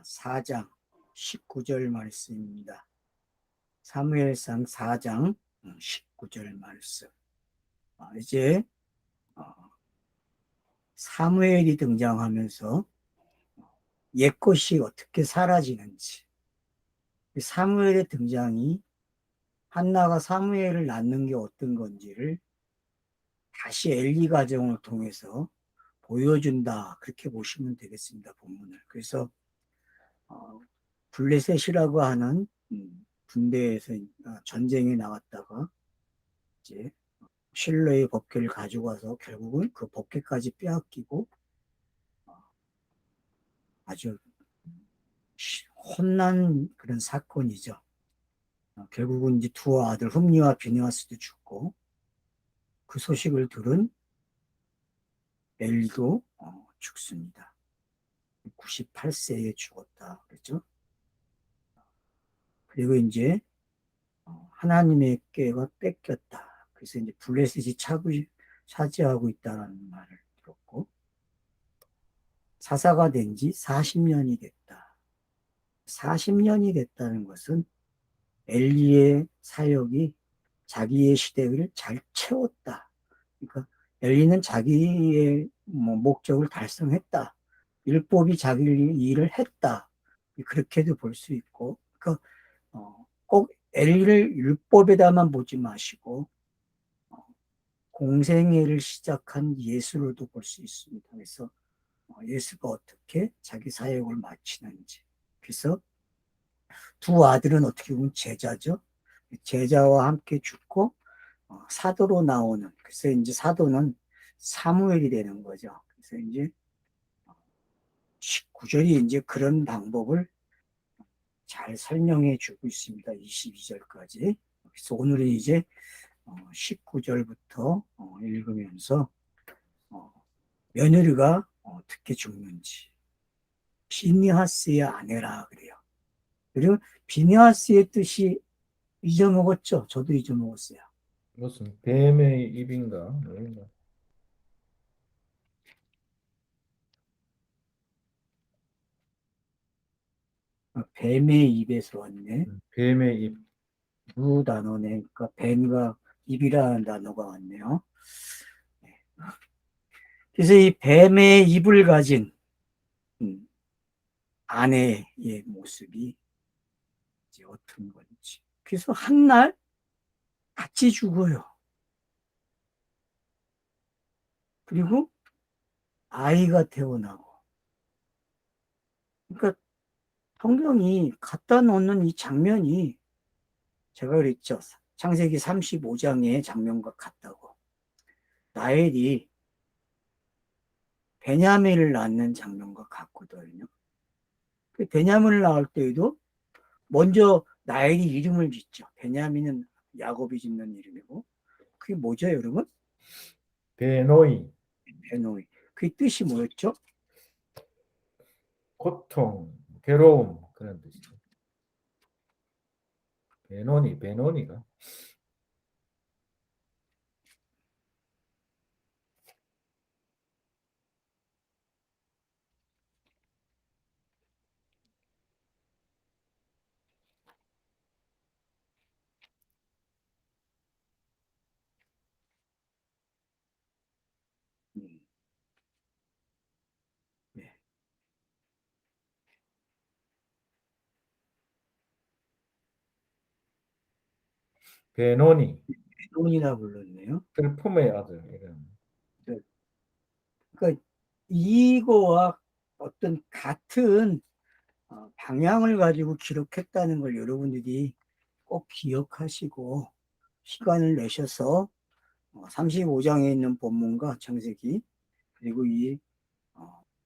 4장 19절 말씀입니다. 사무엘상 4장 19절 말씀. 이제 사무엘이 등장하면서 옛것이 어떻게 사라지는지, 사무엘의 등장이 한나가 사무엘을 낳는 게 어떤 건지를 다시 엘리 가정을 통해서 보여준다, 그렇게 보시면 되겠습니다. 본문을. 그래서 블레셋이라고 하는 군대에서 전쟁에 나갔다가 이제 실로의 법궤를 가지고 와서 결국은 그 법궤까지 빼앗기고 아주 혼난 그런 사건이죠. 결국은 이제 두 아들 흠니와 비느하스도 죽고, 그 소식을 들은 엘리도 죽습니다. 98세에 죽었다 그랬죠. 그리고 이제 하나님의 꾀가 뺏겼다. 그래서 이제 블레셋이 차지하고 있다는 말을 들었고, 사사가 된 지 40년이 됐다. 40년이 됐다는 것은 엘리의 사역이 자기의 시대를 잘 채웠다. 그러니까 엘리는 자기의 목적을 달성했다. 율법이 자기 일을 했다. 그렇게도 볼 수 있고, 그러니까 꼭 엘리를 율법에다만 보지 마시고 공생애를 시작한 예수로도 볼 수 있습니다. 그래서 예수가 어떻게 자기 사역을 마치는지. 그래서 두 아들은 어떻게 보면 제자죠. 제자와 함께 죽고 사도로 나오는, 그래서 이제 사도는 사무엘이 되는 거죠. 그래서 이제 19절이 이제 그런 방법을 잘 설명해 주고 있습니다. 22절까지. 그래서 오늘은 이제 19절부터 읽으면서 며느리가 어떻게 죽는지. 비니하스의 아내라 그래요. 그리고 비니하스의 뜻이 잊어먹었죠. 저도 잊어먹었어요. 무슨 뱀의 입인가? 뭐인가? 뱀의 입에서 왔네. 뱀의 입. 두 단어네. 그러니까 뱀과 입이라는 단어가 왔네요. 그래서 이 뱀의 입을 가진 아내의 모습이 이제 어떤 건지. 그래서 한 날 같이 죽어요. 그리고 아이가 태어나고. 그러니까 성경이 갖다 놓는 이 장면이, 제가 그랬죠. 창세기 35장의 장면과 같다고. 라헬이 베냐민을 낳는 장면과 같거든요. 그 베냐민을 낳을 때에도 먼저 라헬이 이름을 짓죠. 베냐민은 야곱이 짓는 이름이고, 그게 뭐죠, 여러분? 베노이. 베노이. 그 뜻이 뭐였죠? 고통, 괴로움 그런 뜻이죠. 베노니가. 음, 네. 베노니, 베노이라 불렀네요. 슬픔의 아들 이런. 네. 그러니까 이거와 어떤 같은 방향을 가지고 기록했다는 걸 여러분들이 꼭 기억하시고 시간을 내셔서 35장에 있는 본문과 창세기, 그리고 이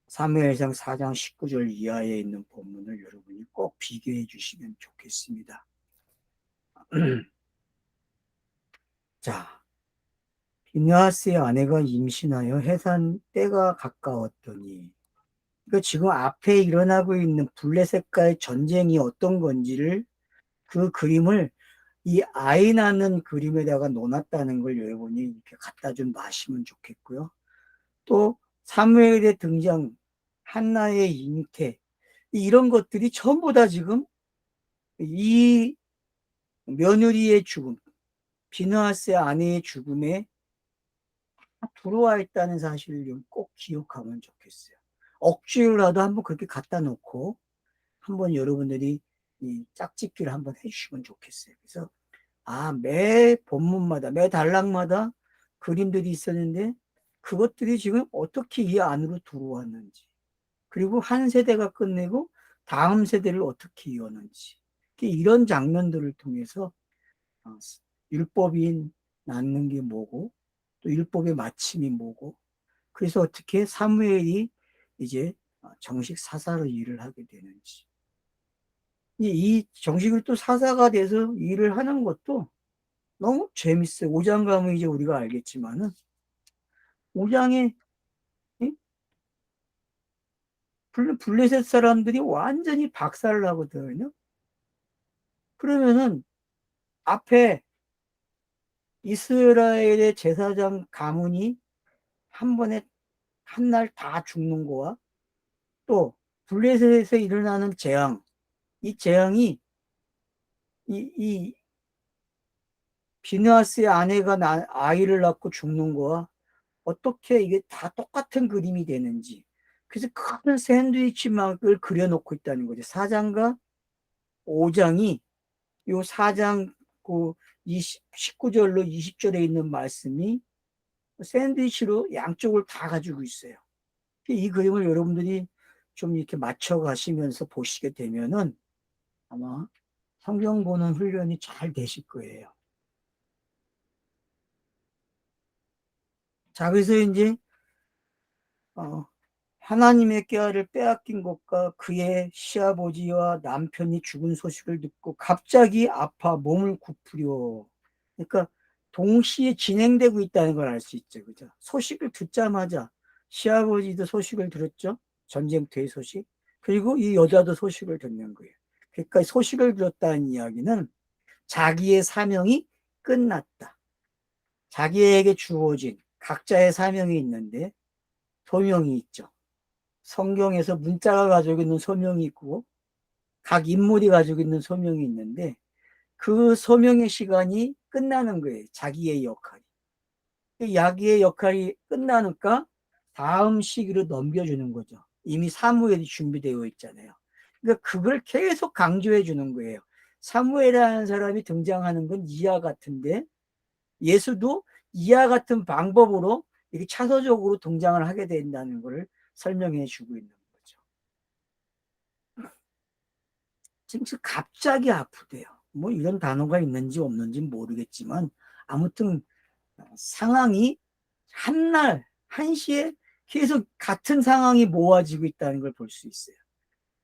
사무엘상 4장 19절 이하에 있는 본문을 여러분이 꼭 비교해 주시면 좋겠습니다. 자, 비느하스의 아내가 임신하여 해산 때가 가까웠더니, 그러니까 지금 앞에 일어나고 있는 블레셋과의 전쟁이 어떤 건지를, 그 그림을 이 아이 낳는 그림에다가 놓았다는 걸 여러분이 이렇게 갖다 좀 마시면 좋겠고요. 또 사무엘의 등장, 한나의 잉태, 이런 것들이 전부 다 지금 이 며느리의 죽음, 비느하스의 아내의 죽음에 들어와 있다는 사실을 좀 꼭 기억하면 좋겠어요. 억지로라도 한번 그렇게 갖다 놓고 한번 여러분들이 이 짝짓기를 한번 해주시면 좋겠어요. 그래서 매 본문마다 매 단락마다 그림들이 있었는데 그것들이 지금 어떻게 이 안으로 들어왔는지, 그리고 한 세대가 끝내고 다음 세대를 어떻게 이어는지, 이런 장면들을 통해서 율법이 낳는 게 뭐고 또 율법의 마침이 뭐고, 그래서 어떻게 사무엘이 이제 정식 사사로 일을 하게 되는지, 이 정식으로 또 사사가 돼서 일을 하는 것도 너무 재밌어요. 5장 가면 이제 우리가 알겠지만은 5장에 블레셋 사람들이 완전히 박살을 나거든요. 그러면은 앞에 이스라엘의 제사장 가문이 한 번에 한 날 다 죽는 거와 또 블레셋에서 일어나는 재앙, 이 재앙이 이 비느하스의 아내가 아이를 낳고 죽는 거와 어떻게 이게 다 똑같은 그림이 되는지, 그래서 큰 샌드위치막을 그려놓고 있다는 거죠. 4장과 5장이 요 4장 그 19절로 20절에 있는 말씀이 샌드위치로 양쪽을 다 가지고 있어요. 이 그림을 여러분들이 좀 이렇게 맞춰 가시면서 보시게 되면은 아마 성경 보는 훈련이 잘 되실 거예요. 자, 그래서 이제 하나님의 깨알을 빼앗긴 것과 그의 시아버지와 남편이 죽은 소식을 듣고 갑자기 아파 몸을 굽으려. 그러니까 동시에 진행되고 있다는 걸 알 수 있죠. 그죠? 소식을 듣자마자 시아버지도 소식을 들었죠. 전쟁터의 소식. 그리고 이 여자도 소식을 듣는 거예요. 그러니까 소식을 들었다는 이야기는 자기의 사명이 끝났다. 자기에게 주어진 각자의 사명이 있는데 소명이 있죠. 성경에서 문자가 가지고 있는 소명이 있고 각 인물이 가지고 있는 소명이 있는데 그 소명의 시간이 끝나는 거예요. 자기의 역할이. 자기의 역할이 끝나니까 다음 시기로 넘겨주는 거죠. 이미 사무엘이 준비되어 있잖아요. 그러니까 그걸 계속 강조해 주는 거예요. 사무엘이라는 사람이 등장하는 건 이와 같은데 예수도 이와 같은 방법으로 이렇게 차서적으로 등장을 하게 된다는 것을 설명해 주고 있는 거죠. 지금 갑자기 아프대요. 뭐 이런 단어가 있는지 없는지 모르겠지만 아무튼 상황이 한날 한시에 계속 같은 상황이 모아지고 있다는 걸 볼 수 있어요.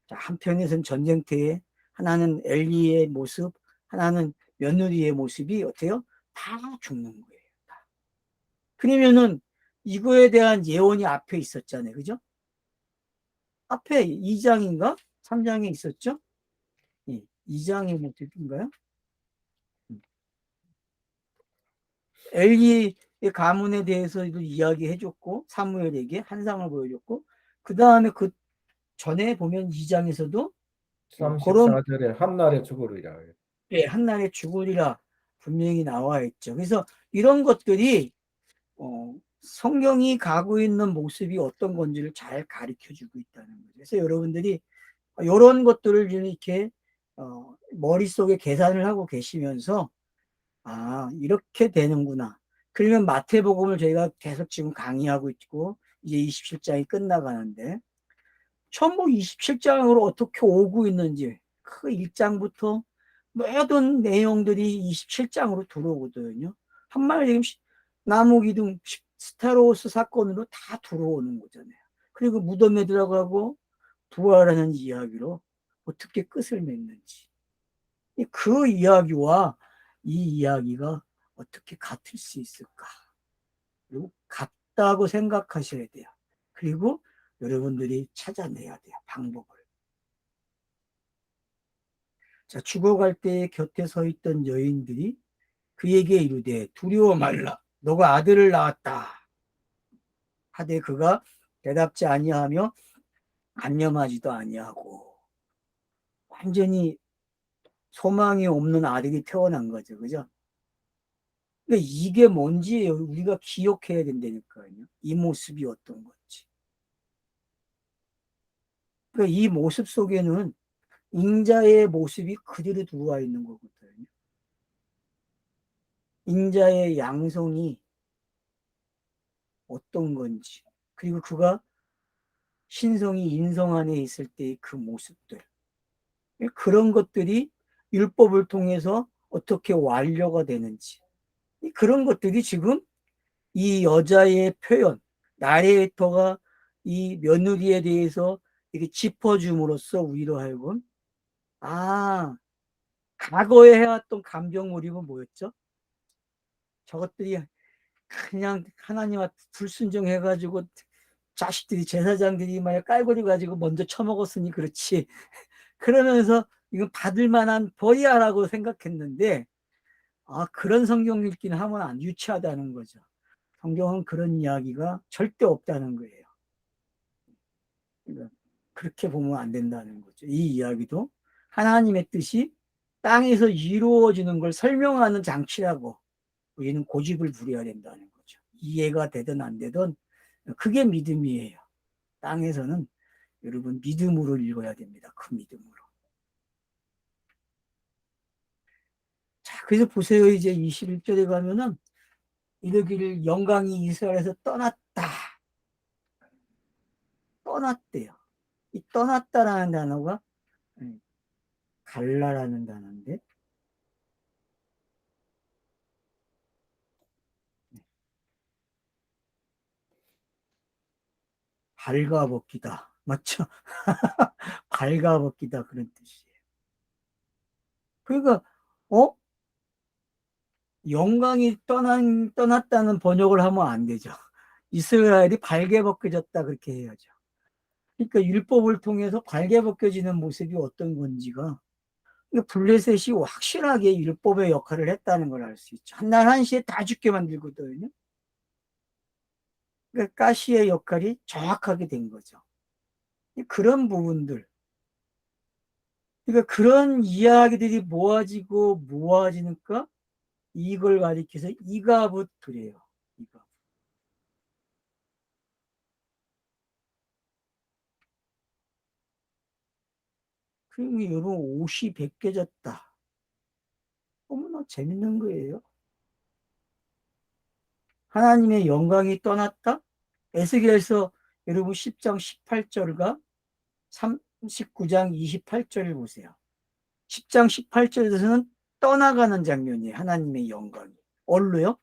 자, 한편에서는 전쟁터에 하나는 엘리의 모습, 하나는 며느리의 모습이 어때요? 다 죽는 거예요. 다. 그러면은 이거에 대한 예언이 앞에 있었잖아요. 그죠? 앞에 2장인가? 3장에 있었죠? 2장의 모습인가요? 엘리의 가문에 대해서도 이야기해줬고 사무엘에게 환상을 보여줬고 그 다음에 그 전에 보면 2장에서도 그런 34절에 한날에 죽으리라. 한날에 죽으리라 분명히 나와 있죠. 그래서 이런 것들이 성경이 가고 있는 모습이 어떤 건지를 잘 가르쳐주고 있다는 거죠. 그래서 여러분들이 이런 것들을 이렇게 머릿속에 계산을 하고 계시면서 이렇게 되는구나. 그러면 마태복음을 저희가 계속 지금 강의하고 있고 이제 27장이 끝나가는데 전부 27장으로 어떻게 오고 있는지 그 1장부터 모든 내용들이 27장으로 들어오거든요. 한마디로 나무기둥 스타로스 사건으로 다 들어오는 거잖아요. 그리고 무덤에 들어가고 부활하는 이야기로 어떻게 끝을 맺는지 그 이야기와 이 이야기가 어떻게 같을 수 있을까? 그리고 같다고 생각하셔야 돼요. 그리고 여러분들이 찾아내야 돼요. 방법을. 자, 죽어갈 때 곁에 서 있던 여인들이 그에게 이르되 두려워 말라. 너가 아들을 낳았다. 하되 그가 대답지 아니하며 안념하지도 아니하고. 완전히 소망이 없는 아들이 태어난 거죠. 그죠? 그러니까 이게 뭔지 우리가 기억해야 된다니까요. 이 모습이 어떤 건지. 그러니까 이 모습 속에는 인자의 모습이 그대로 들어와 있는 거거든요. 인자의 양성이 어떤 건지, 그리고 그가 신성이 인성 안에 있을 때의 그 모습들, 그런 것들이 율법을 통해서 어떻게 완료가 되는지, 그런 것들이 지금 이 여자의 표현, 나레이터가 이 며느리에 대해서 이렇게 짚어줌으로써 우리로 하여금, 아, 과거에 해왔던 감정몰입은 뭐였죠? 저것들이 그냥 하나님한테 불순종해가지고 자식들이 제사장들이 막 깔고리 가지고 먼저 처먹었으니 그렇지. 그러면서 이건 받을 만한 벌이야라고 생각했는데, 아, 그런 성경 읽기는 하면 안 유치하다는 거죠. 성경은 그런 이야기가 절대 없다는 거예요. 그러니까 그렇게 보면 안 된다는 거죠. 이 이야기도 하나님의 뜻이 땅에서 이루어지는 걸 설명하는 장치라고 우리는 고집을 부려야 된다는 거죠. 이해가 되든 안 되든 그게 믿음이에요. 땅에서는 여러분 믿음으로 읽어야 됩니다. 그 믿음으로. 자, 그래서 보세요. 이제 21절에 가면은 이르기를 영광이 이스라엘에서 떠났다. 떠났대요. 이 떠났다라는 단어가 갈라라는 단어인데 발가벗기다. 맞죠? 발가벗기다 그런 뜻이에요. 그러니까 어? 영광이 떠났다는 번역을 하면 안 되죠. 이스라엘이 발개벗겨졌다 그렇게 해야죠. 그러니까 율법을 통해서 발개벗겨지는 모습이 어떤 건지가 블레셋이 확실하게 율법의 역할을 했다는 걸 알 수 있죠. 한날 한시에 다 죽게 만들거든요. 그러니까 가시의 역할이 정확하게 된 거죠. 그런 부분들, 그러니까 그런 이야기들이 모아지고 모아지니까 이걸 가리켜서 이가붓 그래요. 이가. 그러면 여러분 옷이 벗겨졌다. 너무나 재밌는 거예요. 하나님의 영광이 떠났다? 에스겔서 여러분 10장 18절과 39장 28절을 보세요. 10장 18절에서는 떠나가는 장면이에요. 하나님의 영광이. 어디로요?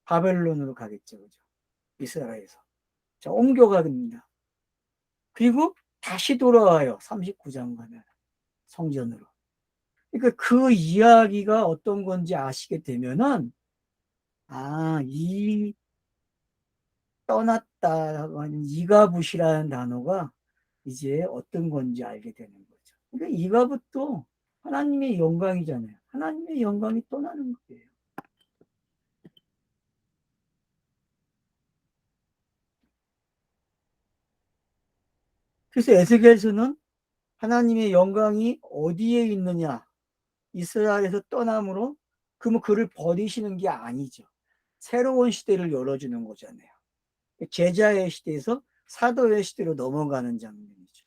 바벨론으로 가겠죠. 그죠? 이스라엘에서. 자, 옮겨갑니다. 그리고 다시 돌아와요. 39장 가면 성전으로. 그러니까 그 이야기가 어떤 건지 아시게 되면은 아, 이 떠났다라고 하는 이가붓이라는 단어가 이제 어떤 건지 알게 되는 거죠. 그러니까 이가붓도 하나님의 영광이잖아요. 하나님의 영광이 떠나는 거예요. 그래서 에스겔서는 하나님의 영광이 어디에 있느냐? 이스라엘에서 떠남으로 그러면 그를 버리시는 게 아니죠. 새로운 시대를 열어주는 거잖아요. 제자의 시대에서 사도의 시대로 넘어가는 장면이죠.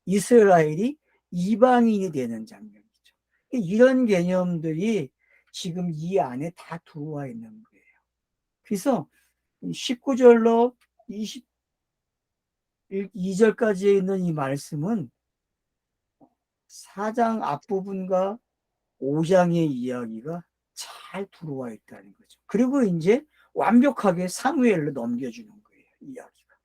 이스라엘이 이방인이 되는 장면이죠. 이런 개념들이 지금 이 안에 다 들어와 있는 거예요. 그래서 19절로 22절까지에 있는 이 말씀은 4장 앞부분과 5장의 이야기가 잘 들어와 있다는 거죠. 그리고 이제 완벽하게 사무엘로 넘겨주는 거예요. 이야기가.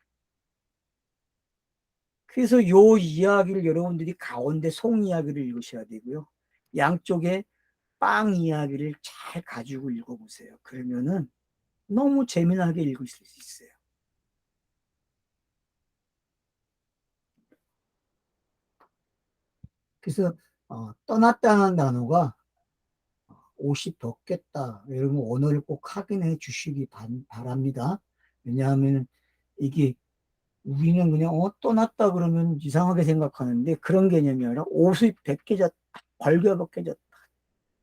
그래서 요 이야기를 여러분들이 가운데 송 이야기를 읽으셔야 되고요. 양쪽에 빵 이야기를 잘 가지고 읽어보세요. 그러면은 너무 재미나게 읽을 수 있어요. 그래서 떠났다는 단어가 옷이 벗겼다. 여러분 언어를 꼭 확인해 주시기 바랍니다. 왜냐하면 이게 우리는 그냥 떠났다 그러면 이상하게 생각하는데 그런 개념이 아니라 옷이 벗겨졌다, 벌겨벗겨졌다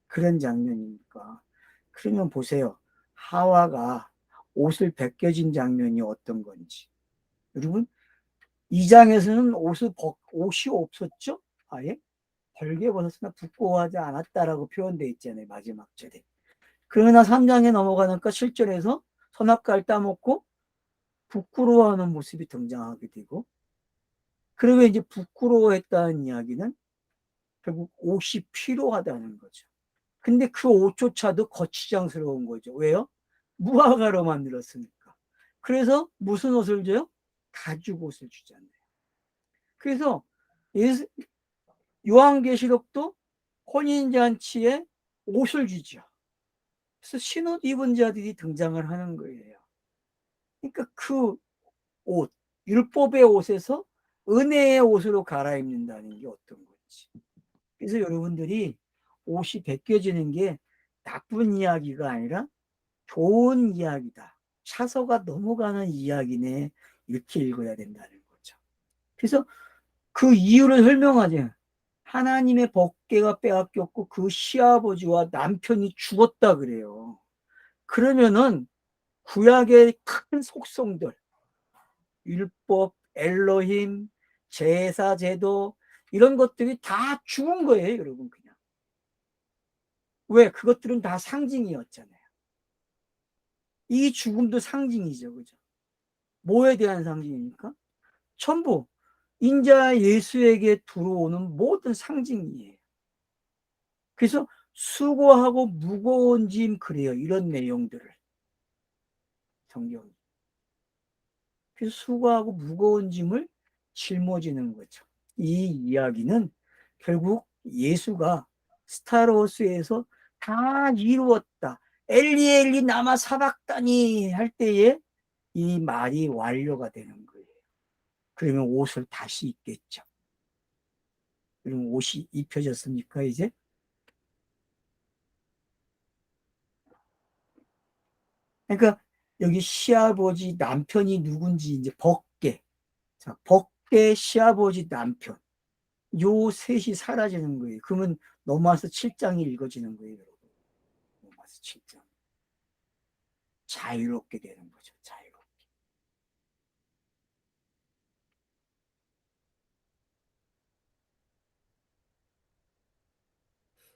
그런 장면이니까. 그러면 보세요. 하와가 옷을 벗겨진 장면이 어떤 건지. 여러분, 이 장에서는 옷이 없었죠? 아예? 벌게벗었으나 부끄러워하지 않았다라고 표현되어 있잖아요. 마지막 절에. 그러나 3장에 넘어가니까 7절에서 선악과를 따먹고 부끄러워하는 모습이 등장하게 되고, 그러면 이제 부끄러워했다는 이야기는 결국 옷이 필요하다는 거죠. 근데 그 옷조차도 거치장스러운 거죠. 왜요? 무화과로 만들었으니까. 그래서 무슨 옷을 줘요? 가죽 옷을 주잖아요. 그래서 요한계시록도 혼인잔치에 옷을 주죠. 그래서 신옷 입은 자들이 등장을 하는 거예요. 그러니까 그 옷, 율법의 옷에서 은혜의 옷으로 갈아입는다는 게 어떤 건지. 그래서 여러분들이 옷이 벗겨지는 게 나쁜 이야기가 아니라 좋은 이야기다. 차서가 넘어가는 이야기네. 이렇게 읽어야 된다는 거죠. 그래서 그 이유를 설명하죠. 하나님의 법궤가 빼앗겼고 그 시아버지와 남편이 죽었다 그래요. 그러면은 구약의 큰 속성들, 율법, 엘로힘, 제사, 제도 이런 것들이 다 죽은 거예요, 여러분. 그냥. 왜? 그것들은 다 상징이었잖아요. 이 죽음도 상징이죠, 그죠? 뭐에 대한 상징입니까? 전부 인자 예수에게 들어오는 모든 상징이에요. 그래서 수고하고 무거운 짐 그래요. 이런 내용들을 성경이. 그래서 수고하고 무거운 짐을 짊어지는 거죠. 이 이야기는 결국 예수가 스타로스에서 다 이루었다. 엘리 엘리 나마 사박다니 할 때에 이 말이 완료가 되는 거예요. 그러면 옷을 다시 입겠죠. 그럼 옷이 입혀졌습니까, 이제? 그러니까 여기 시아버지 남편이 누군지 이제 벗게. 자, 벗게 시아버지 남편. 요 셋이 사라지는 거예요. 그러면 넘어와서 7장이 읽어지는 거예요, 여러분. 넘어와서 7장. 자유롭게 되는 거죠, 자유롭게.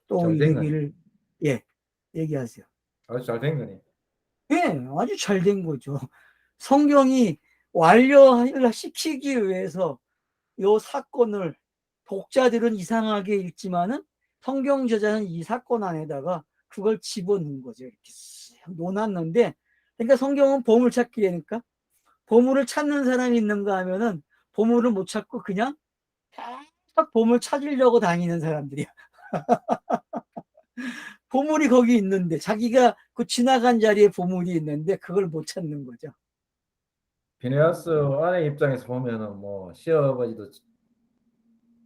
또 잘 이 된 거네. 얘기를, 예, 얘기하세요. 아주 잘 된 거네. 예, 아주 잘 된 거죠. 성경이 완료시키기 위해서 요 사건을 독자들은 이상하게 읽지만은 성경 저자는 이 사건 안에다가 그걸 집어넣은 거죠. 이렇게 쓱 놓았는데, 그러니까 성경은 보물찾기라니까 보물을 찾는 사람이 있는가 하면은 보물을 못 찾고 그냥 계속 보물 찾으려고 다니는 사람들이야. 보물이 거기 있는데 자기가 그 지나간 자리에 보물이 있는데 그걸 못 찾는 거죠. 비네아스 아내 입장에서 보면은 뭐 시어버지도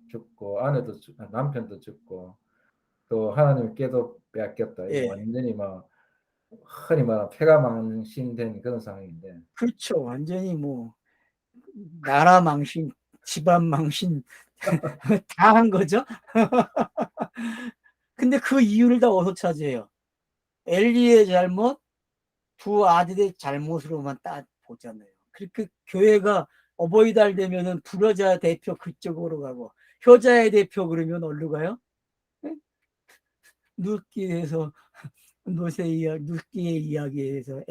죽고 아내도 남편도 죽고 또 하나님께도 빼앗겼다. 이거 예, 완전히 막 흔히 말하는 폐가 망신된 그런 상황인데 그렇죠. 완전히 뭐 나라 망신, 집안 망신 다 한 거죠. 근데 그 이유를 다 어디서 찾아요? 엘리의 잘못, 두 아들의 잘못으로만 딱 보잖아요. 그렇게 교회가 어버이달 되면은 불효자 대표 그쪽으로 가고 효자의 대표 그러면 어디로 가요? 룻기에서 룻기의 이야기에서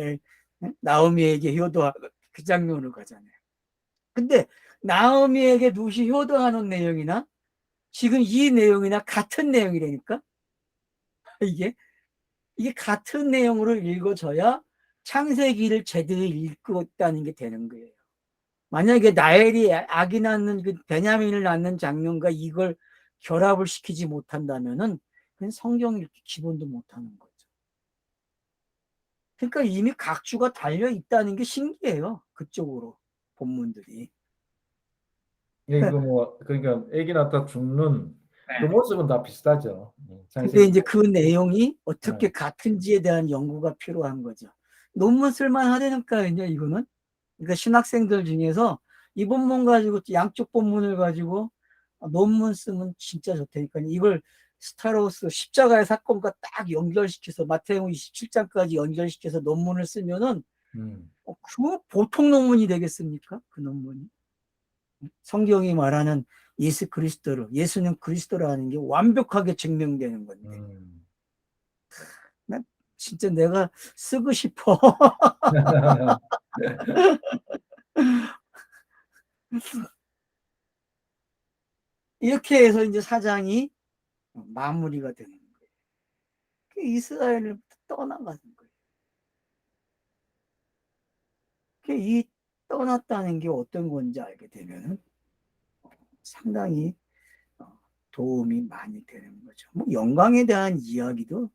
나오미에게 효도하고 그 장면으로 가잖아요. 근데 나오미에게 룻이 효도하는 내용이나 지금 이 내용이나 같은 내용이라니까 이게 이게 같은 내용으로 읽어져야 창세기를 제대로 읽었다는 게 되는 거예요. 만약에 나엘이 아기 낳는 그 베냐민을 낳는 장면과 이걸 결합을 시키지 못한다면은 그냥 성경 읽기 기본도 못하는 거죠. 그러니까 이미 각주가 달려 있다는 게 신기해요. 그쪽으로 본문들이. 이거 뭐 그러니까 아기 낳다 죽는 그 모습은 다 비슷하죠. 근데 창세기. 이제 그 내용이 어떻게 네. 같은지에 대한 연구가 필요한 거죠. 논문 쓸만 하다니까요, 이거는. 그러니까 신학생들 중에서 이 본문 가지고 양쪽 본문을 가지고 논문 쓰면 진짜 좋다니까. 이걸 스타로스 십자가의 사건과 딱 연결시켜서 마태복음 27장까지 연결시켜서 논문을 쓰면은 그 보통 논문이 되겠습니까? 그 논문이. 성경이 말하는 예수 그리스도로, 예수는 그리스도라는 게 완벽하게 증명되는 건데. 난 진짜 내가 쓰고 싶어. 이렇게 해서 이제 사장이 마무리가 되는 거예요. 이스라엘을 떠나가는 거예요. 이 떠났다는 게 어떤 건지 알게 되면 상당히 도움이 많이 되는 거죠. 뭐 영광에 대한 이야기도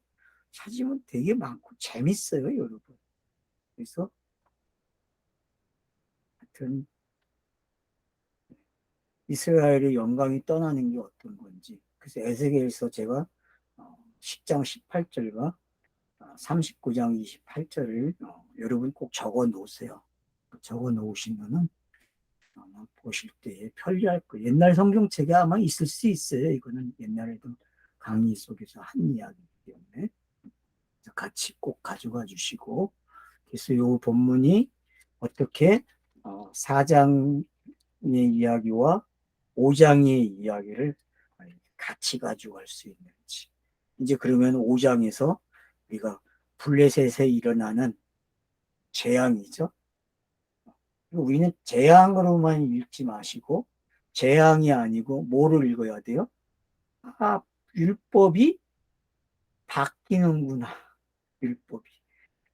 찾으면 되게 많고 재밌어요, 여러분. 그래서 하여튼 이스라엘의 영광이 떠나는 게 어떤 건지. 그래서 에스겔서 제가 10장 18절과 39장 28절을 여러분 꼭 적어 놓으세요. 적어 놓으시면은 보실 때 편리할 거예요. 옛날 성경책에 아마 있을 수 있어요. 이거는 옛날에도 강의 속에서 한 이야기이기 때문에 같이 꼭 가져가 주시고, 그래서 이 본문이 어떻게 4장의 이야기와 5장의 이야기를 같이 가져갈 수 있는지. 이제 그러면 5장에서 우리가 블레셋에 일어나는 재앙이죠. 우리는 재앙으로만 읽지 마시고 재앙이 아니고 뭐를 읽어야 돼요? 율법이 바뀌는구나. 율법이.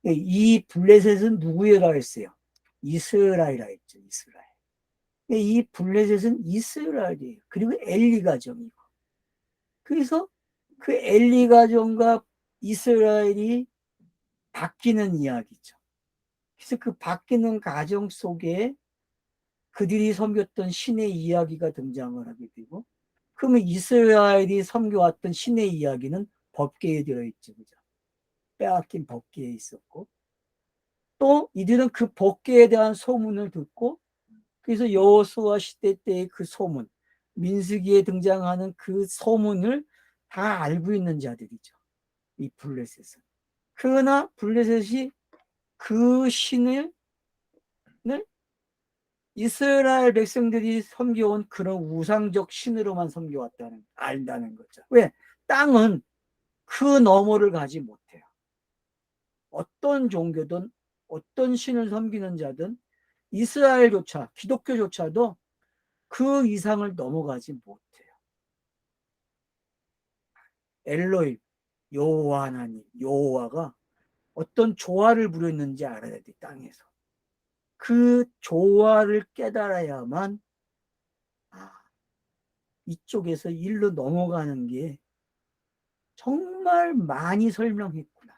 이 블레셋은 누구에라 했어요? 이스라엘이라 했죠. 이스라엘. 이 블레셋은 이스라엘이에요. 그리고 엘리 가정이고. 그래서 그 엘리 가정과 이스라엘이 바뀌는 이야기죠. 그래서 그 바뀌는 가정 속에 그들이 섬겼던 신의 이야기가 등장을 하게 되고, 그러면 이스라엘이 섬겨왔던 신의 이야기는 법궤에 들어있죠. 그죠? 빼앗긴 법궤에 있었고, 또 이들은 그 법궤에 대한 소문을 듣고, 그래서 여호수아 시대 때의 그 소문, 민수기에 등장하는 그 소문을 다 알고 있는 자들이죠. 이 블레셋은. 그러나 블레셋이 그 신을 이스라엘 백성들이 섬겨온 그런 우상적 신으로만 섬겨왔다는, 안다는 거죠. 왜? 땅은 그 너머를 가지 못해요. 어떤 종교든 어떤 신을 섬기는 자든 이스라엘조차 기독교조차도 그 이상을 넘어가지 못해요. 엘로임, 여호와 하나님, 여호와가 어떤 조화를 부렸는지 알아야 돼. 땅에서 그 조화를 깨달아야만 이쪽에서 일로 넘어가는 게 정말 많이 설명했구나.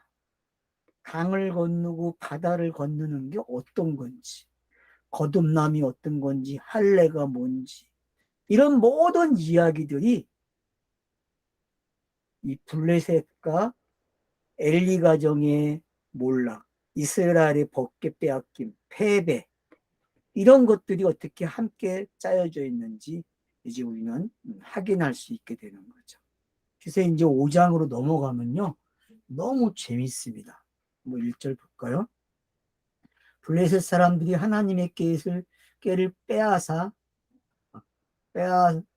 강을 건너고 바다를 건너는 게 어떤 건지, 거듭남이 어떤 건지, 할례가 뭔지, 이런 모든 이야기들이 이 블레셋과 엘리 가정의 몰락, 이스라엘의 법궤 빼앗김, 패배, 이런 것들이 어떻게 함께 짜여져 있는지 이제 우리는 확인할 수 있게 되는 거죠. 그래서 이제 5장으로 넘어가면요, 너무 재밌습니다. 뭐 1절 볼까요? 블레셋 사람들이 하나님의 꾀를 빼앗아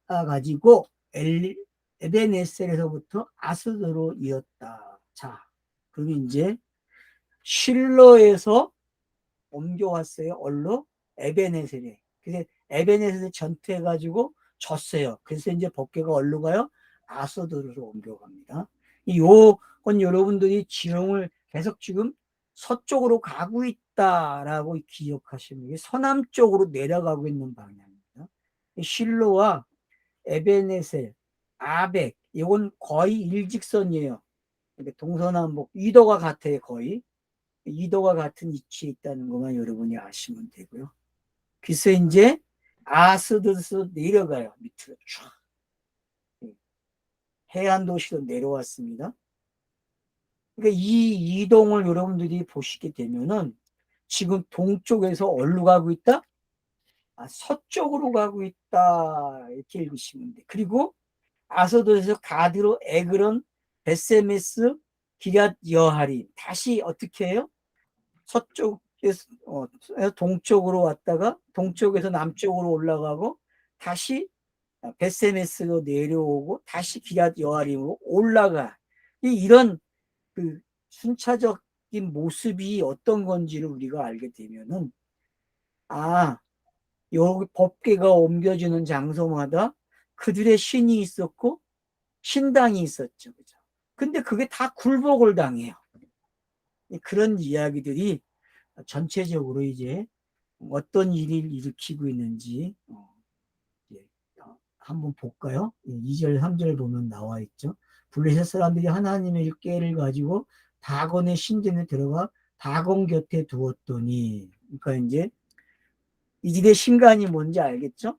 가지고 에베네셀에서부터 아스도로 이었다. 자, 그럼 이제 실로에서 옮겨왔어요. 얼로 에베네셀에. 그래서 에베네셀에 전투해가지고 졌어요. 그래서 이제 법궤가 얼로 가요? 아스도로 옮겨갑니다. 요건 여러분들이 지형을 계속 지금 서쪽으로 가고 있다라고 기억하시면 돼요. 서남쪽으로 내려가고 있는 방향입니다. 실로와 에베네셀, 아벡, 이건 거의 일직선이에요. 동서남북 이도가 같아요. 거의 이도가 같은 위치에 있다는 것만 여러분이 아시면 되고요. 그래서 이제 아스드에서 내려가요. 밑으로 쫙 해안 도시로 내려왔습니다. 그러니까 이 이동을 여러분들이 보시게 되면은 지금 동쪽에서 어디로 가고 있다? 서쪽으로 가고 있다 이렇게 읽으시면 돼. 그리고 아소도에서 가드로 에그론 베세메스 기럇 여하림 다시 어떻게 해요? 서쪽에서 동쪽으로 왔다가 동쪽에서 남쪽으로 올라가고 다시 베세메스로 내려오고 다시 기럇 여하림으로 올라가. 이런 그 순차적인 모습이 어떤 건지를 우리가 알게 되면은 여기 법궤가 옮겨지는 장소마다 그들의 신이 있었고 신당이 있었죠. 그죠? 근데 그게 다 굴복을 당해요. 그런 이야기들이 전체적으로 이제 어떤 일을 일으키고 있는지 한번 볼까요? 2절, 3절 보면 나와 있죠. 블레셋 사람들이 하나님의 꾀를 가지고 다곤의 신전에 들어가 다곤 곁에 두었더니, 그러니까 이제 이들의 신간이 뭔지 알겠죠?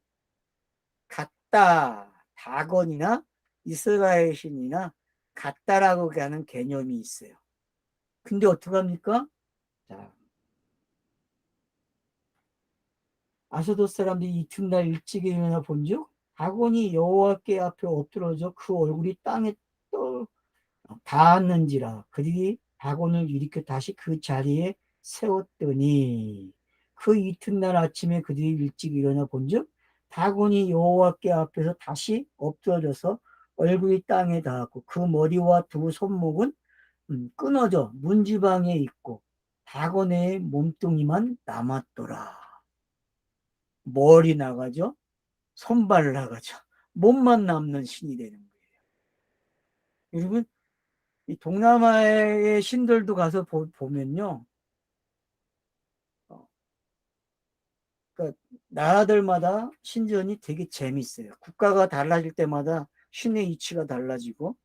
같다, 다곤이나 이스라엘 신이나 같다라고 하는 개념이 있어요. 근데 어떡합니까? 자, 아소도 사람들이 이튿날 일찍 일어나 본즉 다곤이 여호와께 앞에 엎드러져 그 얼굴이 땅에 떠 닿았는지라 그들이 다곤을 일으켜 다시 그 자리에 세웠더니 그 이튿날 아침에 그들이 일찍 일어나 본즉 다곤이 여호와께 앞에서 다시 엎드러져서 얼굴이 땅에 닿았고 그 머리와 두 손목은 끊어져 문지방에 있고 다곤의 몸뚱이만 남았더라. 머리 나가죠. 손발 나가죠. 몸만 남는 신이 되는 거예요. 여러분, 이 동남아의 신들도 가서 보면요. 그러니까 나라들마다 신전이 되게 재밌어요. 국가가 달라질 때마다 신의 이치가 달라지고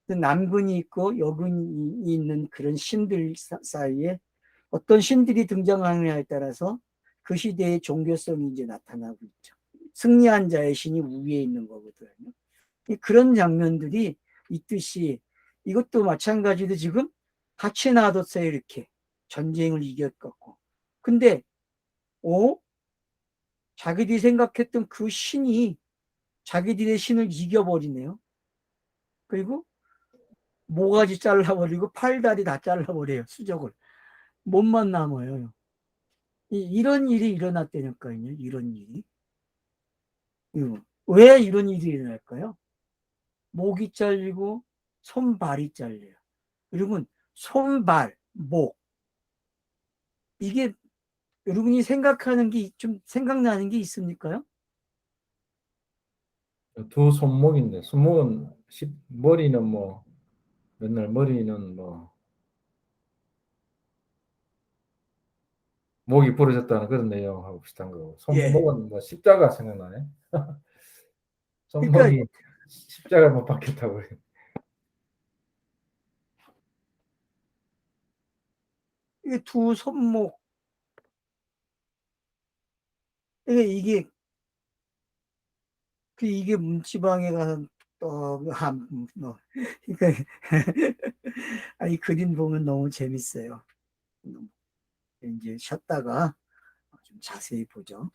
남근이 있고 여근이 있는 그런 신들 사이에 어떤 신들이 등장하느냐에 따라서 그 시대의 종교성이 이제 나타나고 있죠. 승리한 자의 신이 위에 있는 거거든요. 그런 장면들이 있듯이 이것도 마찬가지로 지금 같이 놔뒀어요. 이렇게 전쟁을 이겼고 근데 자기들이 생각했던 그 신이 자기들의 신을 이겨버리네요. 그리고 모가지 잘라버리고 팔다리 다 잘라버려요. 수적을. 몸만 남아요. 이런 일이 일어났다니까요. 이런 일이. 왜 이런 일이 일어날까요? 목이 잘리고 손발이 잘려요. 여러분 손발, 목 이게 여러분이 생각하는 게 좀 생각나는 게 있습니까요? 두 손목인데 손목은 머리는 뭐 맨날 머리는 뭐 목이 부러졌다는 그런 내용하고 비슷한 거고 예. 손목은 뭐 십자가 생각나네. 그러니까 손목이 십자가 못 박혔다고. 이게 두 손목 이게 이게 문지방에 가서 뭐 그러니까 이 그림 보면 너무 재밌어요. 이제 쉬었다가 좀 자세히 보죠.